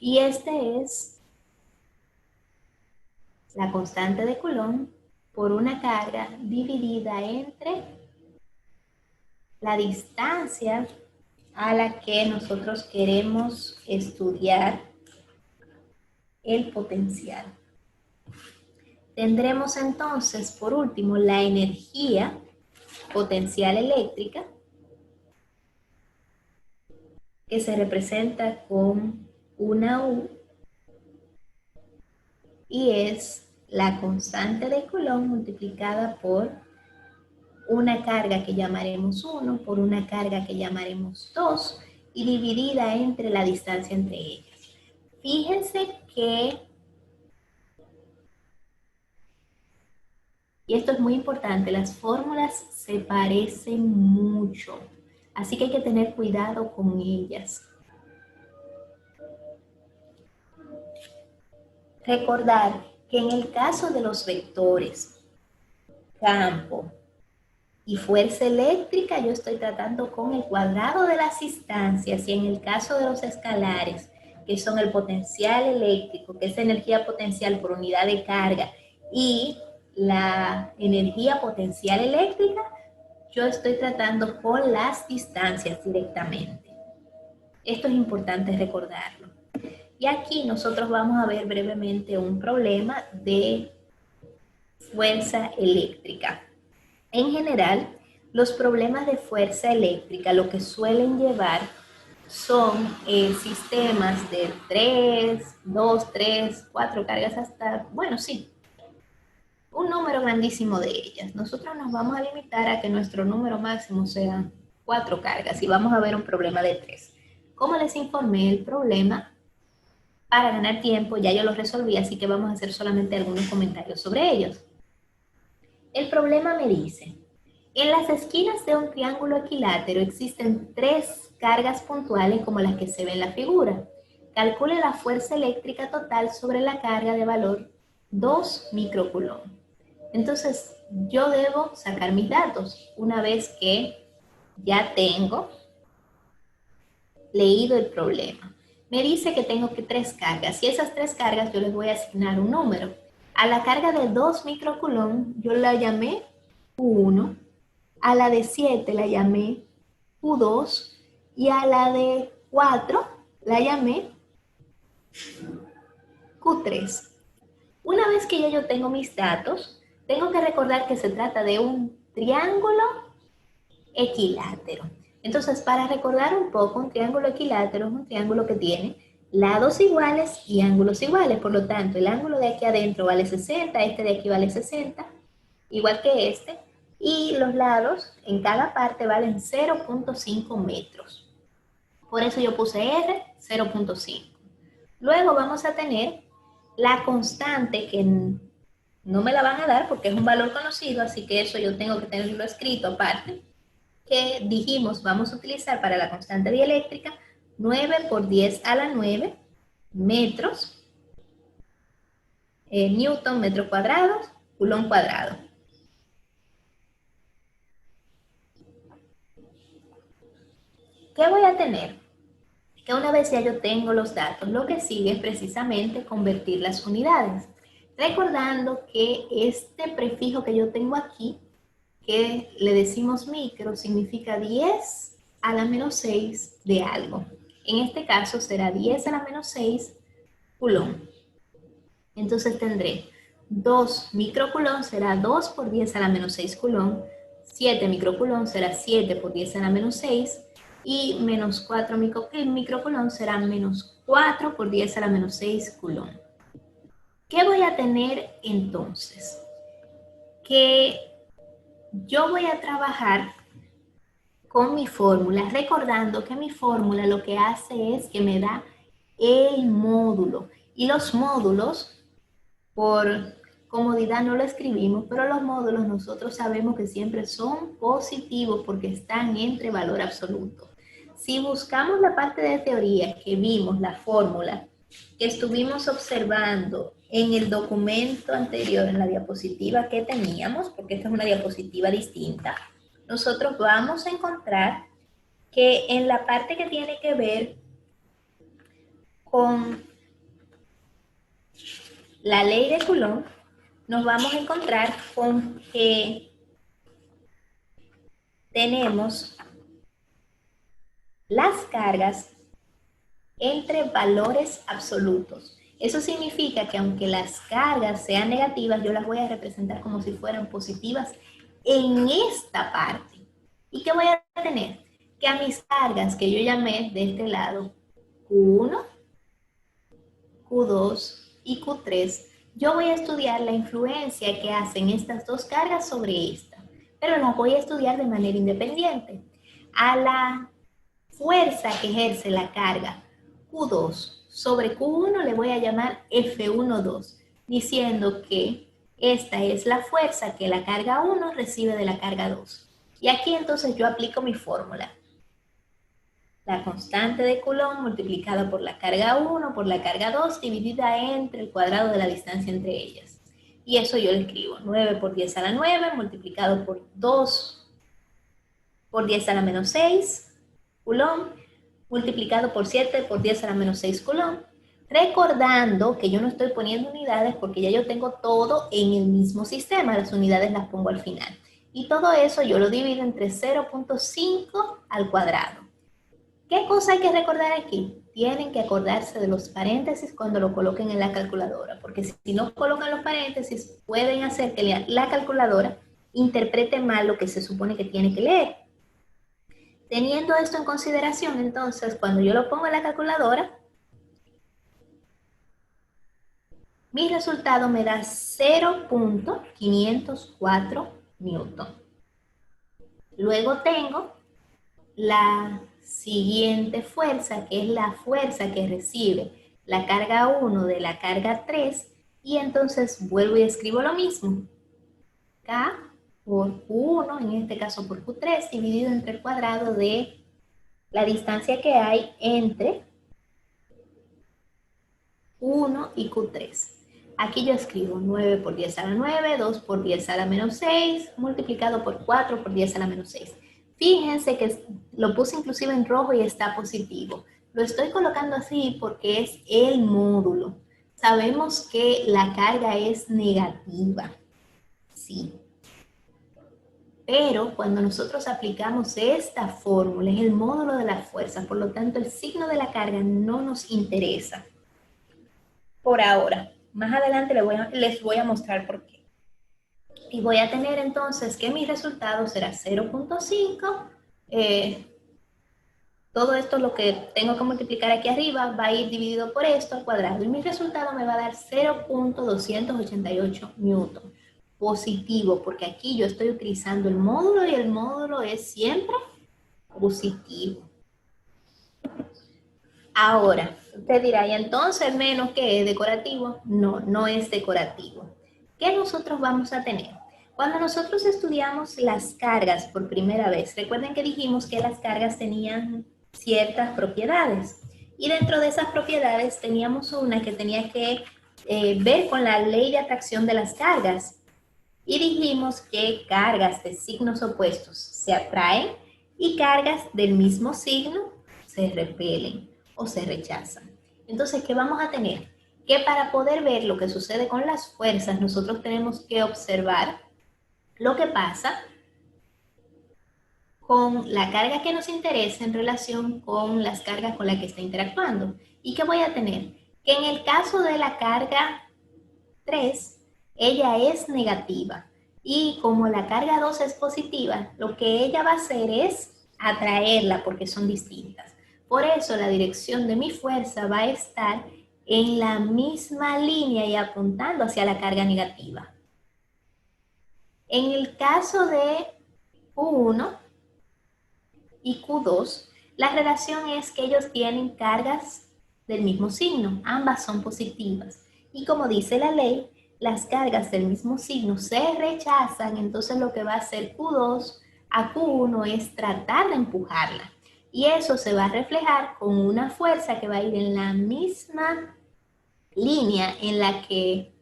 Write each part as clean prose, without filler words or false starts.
Y este es la constante de Coulomb por una carga dividida entre la distancia a la que nosotros queremos estudiar el potencial. Tendremos entonces, por último, la energía potencial eléctrica, que se representa con una U, y es la constante de Coulomb multiplicada por una carga que llamaremos 1 por una carga que llamaremos 2 y dividida entre la distancia entre ellas. Fíjense que, y esto es muy importante, las fórmulas se parecen mucho, así que hay que tener cuidado con ellas. Recordar que en el caso de los vectores, campo y fuerza eléctrica, yo estoy tratando con el cuadrado de las instancias, y en el caso de los escalares, que son el potencial eléctrico, que es energía potencial por unidad de carga, y la energía potencial eléctrica, yo estoy tratando con las distancias directamente. Esto es importante recordarlo. Y aquí nosotros vamos a ver brevemente un problema de fuerza eléctrica. En general, los problemas de fuerza eléctrica lo que suelen llevar son sistemas de 3, 2, 3, 4 cargas hasta, bueno, sí, un número grandísimo de ellas. Nosotros nos vamos a limitar a que nuestro número máximo sean 4 cargas y vamos a ver un problema de 3. Como les informé, el problema, para ganar tiempo, ya yo lo resolví, así que vamos a hacer solamente algunos comentarios sobre ellos. El problema me dice: en las esquinas de un triángulo equilátero existen 3 cargas puntuales como las que se ve en la figura. Calcule la fuerza eléctrica total sobre la carga de valor 2 microcoulomb. Entonces, yo debo sacar mis datos una vez que ya tengo leído el problema. Me dice que tengo 3 cargas, y esas 3 cargas yo les voy a asignar un número. A la carga de 2 microcoulomb yo la llamé Q1, a la de 7 la llamé Q2 y a la de 4 la llamé Q3. Una vez que ya yo tengo mis datos, tengo que recordar que se trata de un triángulo equilátero. Entonces, para recordar un poco, un triángulo equilátero es un triángulo que tiene lados iguales y ángulos iguales. Por lo tanto, el ángulo de aquí adentro vale 60, este de aquí vale 60, igual que este, y los lados en cada parte valen 0.5 metros. Por eso yo puse R, 0.5. Luego vamos a tener la constante, que no me la van a dar porque es un valor conocido, así que eso yo tengo que tenerlo escrito aparte, que dijimos vamos a utilizar para la constante dieléctrica 9 por 10 a la 9 metros, newton, metros cuadrados, coulomb cuadrado. ¿Qué voy a tener? Que una vez ya yo tengo los datos, lo que sigue es precisamente convertir las unidades. Recordando que este prefijo que yo tengo aquí, que le decimos micro, significa 10 a la menos 6 de algo. En este caso será 10 a la menos 6 coulomb. Entonces tendré 2 microcoulomb será 2 por 10 a la menos 6 coulomb, 7 microcoulomb será 7 por 10 a la menos 6, y menos 4 microcoulomb será menos 4 por 10 a la menos 6 coulomb. ¿Qué voy a tener entonces? Que yo voy a trabajar con mi fórmula, recordando que mi fórmula lo que hace es que me da el módulo. Y los módulos, por comodidad no lo escribimos, pero los módulos nosotros sabemos que siempre son positivos porque están entre valor absoluto. Si buscamos la parte de teoría que vimos, la fórmula que estuvimos observando en el documento anterior, en la diapositiva que teníamos, porque esta es una diapositiva distinta, nosotros vamos a encontrar que en la parte que tiene que ver con la ley de Coulomb, nos vamos a encontrar con que tenemos las cargas entre valores absolutos. Eso significa que aunque las cargas sean negativas, yo las voy a representar como si fueran positivas en esta parte. ¿Y qué voy a tener? Que a mis cargas que yo llamé de este lado, Q1, Q2 y Q3, yo voy a estudiar la influencia que hacen estas dos cargas sobre esta, pero las voy a estudiar de manera independiente. A la fuerza que ejerce la carga Q2 sobre Q1 le voy a llamar F12, diciendo que esta es la fuerza que la carga 1 recibe de la carga 2. Y aquí entonces yo aplico mi fórmula. La constante de Coulomb multiplicada por la carga 1 por la carga 2 dividida entre el cuadrado de la distancia entre ellas. Y eso yo le escribo 9 por 10 a la 9 multiplicado por 2 por 10 a la menos 6 Coulomb multiplicado por 7 por 10 a la menos 6 Coulomb. Recordando que yo no estoy poniendo unidades porque ya yo tengo todo en el mismo sistema, las unidades las pongo al final. Y todo eso yo lo divido entre 0.5 al cuadrado. ¿Qué cosa hay que recordar aquí? Tienen que acordarse de los paréntesis cuando lo coloquen en la calculadora, porque si no colocan los paréntesis, pueden hacer que la calculadora interprete mal lo que se supone que tiene que leer. Teniendo esto en consideración, entonces, cuando yo lo pongo en la calculadora, mi resultado me da 0.504 newton. Luego tengo la siguiente fuerza, que es la fuerza que recibe la carga 1 de la carga 3, y entonces vuelvo y escribo lo mismo. K por Q1, en este caso por Q3, dividido entre el cuadrado de la distancia que hay entre Q1 y Q3. Aquí yo escribo 9 por 10 a la 9, 2 por 10 a la menos 6, multiplicado por 4 por 10 a la menos 6. Fíjense que lo puse inclusive en rojo y está positivo. Lo estoy colocando así porque es el módulo. Sabemos que la carga es negativa, sí. Pero cuando nosotros aplicamos esta fórmula, es el módulo de la fuerza, por lo tanto el signo de la carga no nos interesa por ahora. Más adelante les voy a mostrar por qué. Y voy a tener entonces que mi resultado será 0.5. Todo esto lo que tengo que multiplicar aquí arriba va a ir dividido por esto al cuadrado. Y mi resultado me va a dar 0.288 newton. Positivo, porque aquí yo estoy utilizando el módulo y el módulo es siempre positivo. Ahora, usted dirá, ¿y entonces menos que es decorativo? No, no es decorativo. ¿Qué nosotros vamos a tener? Cuando nosotros estudiamos las cargas por primera vez, recuerden que dijimos que las cargas tenían ciertas propiedades. Y dentro de esas propiedades teníamos una que tenía que ver con la ley de atracción de las cargas. Y dijimos que cargas de signos opuestos se atraen y cargas del mismo signo se repelen o se rechazan. Entonces, ¿qué vamos a tener? Que para poder ver lo que sucede con las fuerzas, nosotros tenemos que observar lo que pasa con la carga que nos interesa en relación con las cargas con las que está interactuando. ¿Y qué voy a tener? Que en el caso de la carga 3, ella es negativa. Y como la carga 2 es positiva, lo que ella va a hacer es atraerla porque son distintas. Por eso la dirección de mi fuerza va a estar en la misma línea y apuntando hacia la carga negativa. En el caso de Q1 y Q2, la relación es que ellos tienen cargas del mismo signo, ambas son positivas. Y como dice la ley, las cargas del mismo signo se rechazan, entonces lo que va a hacer Q2 a Q1 es tratar de empujarla. Y eso se va a reflejar con una fuerza que va a ir en la misma línea en la que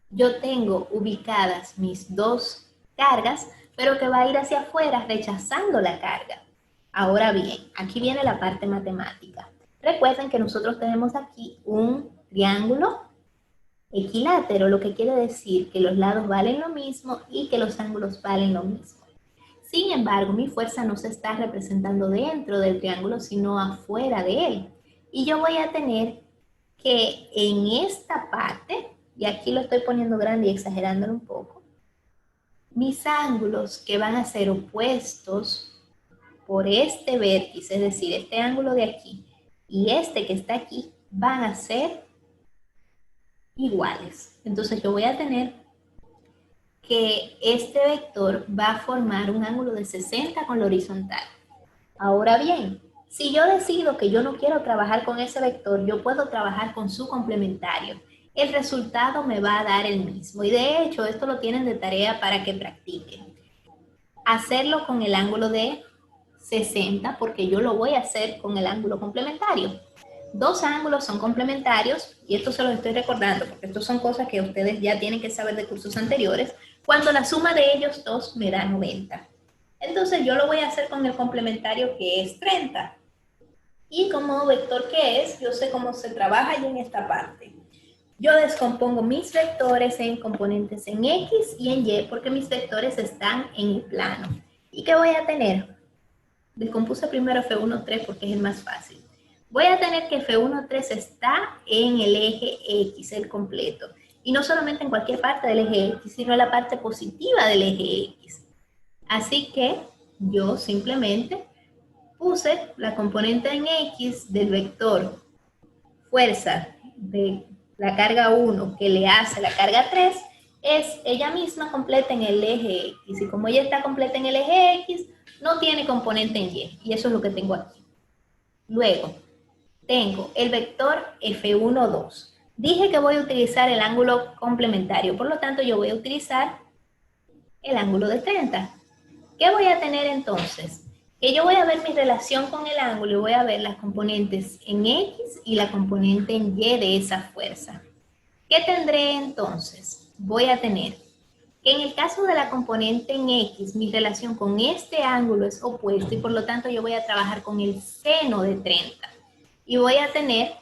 yo tengo ubicadas mis dos cargas, pero que va a ir hacia afuera rechazando la carga. Ahora bien, aquí viene la parte matemática. Recuerden que nosotros tenemos aquí un triángulo equilátero, lo que quiere decir que los lados valen lo mismo y que los ángulos valen lo mismo. Sin embargo, mi fuerza no se está representando dentro del triángulo, sino afuera de él. Y yo voy a tener que en esta parte, y aquí lo estoy poniendo grande y exagerándolo un poco, mis ángulos que van a ser opuestos por este vértice, es decir, este ángulo de aquí y este que está aquí, van a ser iguales. Entonces yo voy a tener que este vector va a formar un ángulo de 60 con la horizontal. Ahora bien, si yo decido que yo no quiero trabajar con ese vector, yo puedo trabajar con su complementario. El resultado me va a dar el mismo. Y de hecho, esto lo tienen de tarea para que practiquen. Hacerlo con el ángulo de 60, porque yo lo voy a hacer con el ángulo complementario. Dos ángulos son complementarios, y esto se los estoy recordando, porque esto son cosas que ustedes ya tienen que saber de cursos anteriores, cuando la suma de ellos dos me da 90. Entonces yo lo voy a hacer con el complementario que es 30. Y como vector que es, yo sé cómo se trabaja ya en esta parte. Yo descompongo mis vectores en componentes en X y en Y porque mis vectores están en el plano. ¿Y qué voy a tener? Descompuse primero F1,3 porque es el más fácil. Voy a tener que F1,3 está en el eje X, el completo. Y no solamente en cualquier parte del eje X, sino en la parte positiva del eje X. Así que yo simplemente puse la componente en X del vector fuerza de la carga 1 que le hace la carga 3, es ella misma completa en el eje X. Y como ella está completa en el eje X, no tiene componente en Y. Y eso es lo que tengo aquí. Luego, tengo el vector F1,2. Dije que voy a utilizar el ángulo complementario, por lo tanto yo voy a utilizar el ángulo de 30. ¿Qué voy a tener entonces? Que yo voy a ver mi relación con el ángulo y voy a ver las componentes en X y la componente en Y de esa fuerza. ¿Qué tendré entonces? Voy a tener que en el caso de la componente en X, mi relación con este ángulo es opuesto y por lo tanto yo voy a trabajar con el seno de 30. Y voy a tener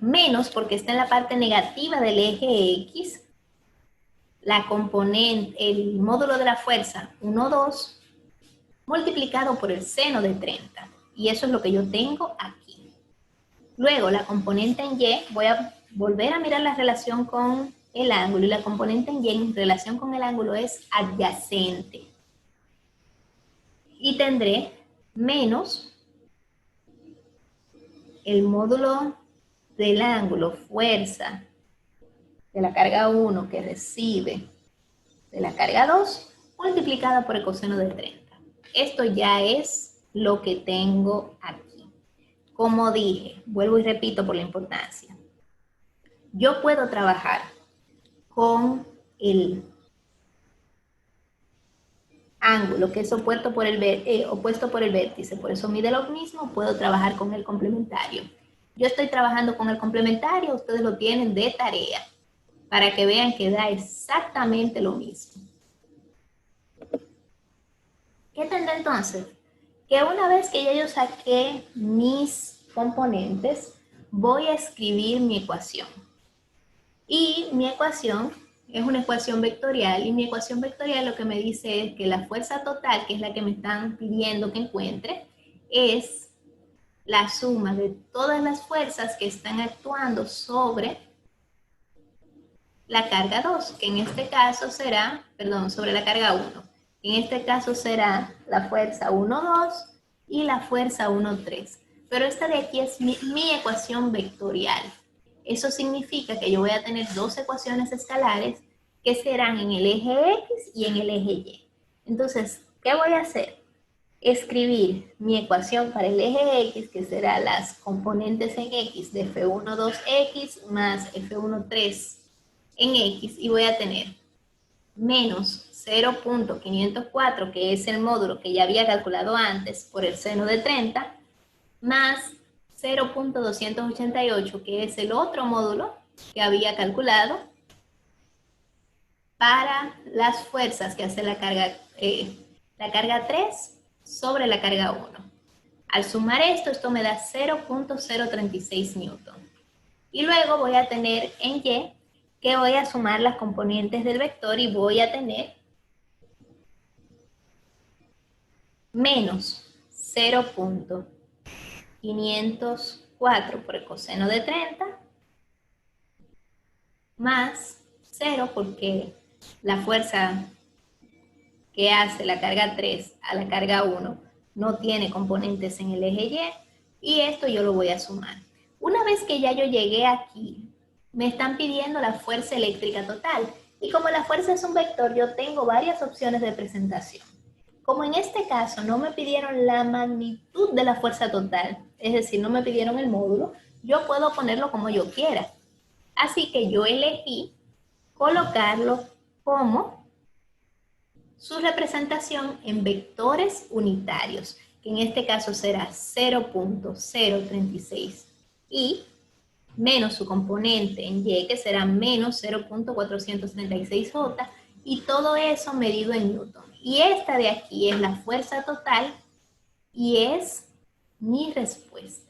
menos, porque está en la parte negativa del eje X, la componente, el módulo de la fuerza 1, 2, multiplicado por el seno de 30. Y eso es lo que yo tengo aquí. Luego, la componente en Y, voy a volver a mirar la relación con el ángulo, y la componente en Y en relación con el ángulo es adyacente. Y tendré menos el módulo del ángulo, fuerza, de la carga 1 que recibe de la carga 2, multiplicada por el coseno de 30. Esto ya es lo que tengo aquí. Como dije, vuelvo y repito por la importancia. Yo puedo trabajar con el ángulo que es opuesto por el vértice, por eso mide lo mismo, puedo trabajar con el complementario. Yo estoy trabajando con el complementario, ustedes lo tienen de tarea, para que vean que da exactamente lo mismo. ¿Qué tendré entonces? Que una vez que ya yo saqué mis componentes, voy a escribir mi ecuación. Y mi ecuación es una ecuación vectorial, y mi ecuación vectorial lo que me dice es que la fuerza total, que es la que me están pidiendo que encuentre, es la suma de todas las fuerzas que están actuando sobre la carga 2, que en este caso será, perdón, sobre la carga 1. En este caso será la fuerza 1, 2 y la fuerza 1, 3. Pero esta de aquí es mi ecuación vectorial. Eso significa que yo voy a tener dos ecuaciones escalares que serán en el eje X y en el eje Y. Entonces, ¿qué voy a hacer? Escribir mi ecuación para el eje X, que será las componentes en X de F1,2X más F1,3 en X, y voy a tener menos 0.504, que es el módulo que ya había calculado antes por el seno de 30, más 0.288, que es el otro módulo que había calculado para las fuerzas que hace la carga 3 sobre la carga 1. Al sumar esto me da 0.036 newton. Y luego voy a tener en Y que voy a sumar las componentes del vector y voy a tener menos 0.504 por el coseno de 30 más 0 porque la fuerza que hace la carga 3 a la carga 1 no tiene componentes en el eje Y, y esto yo lo voy a sumar. Una vez que ya yo llegué aquí, me están pidiendo la fuerza eléctrica total, y como la fuerza es un vector, yo tengo varias opciones de presentación. Como en este caso no me pidieron la magnitud de la fuerza total, es decir, no me pidieron el módulo, yo puedo ponerlo como yo quiera. Así que yo elegí colocarlo como su representación en vectores unitarios, que en este caso será 0.036 y menos su componente en Y, que será menos 0.436J, y todo eso medido en newton. Y esta de aquí es la fuerza total y es mi respuesta.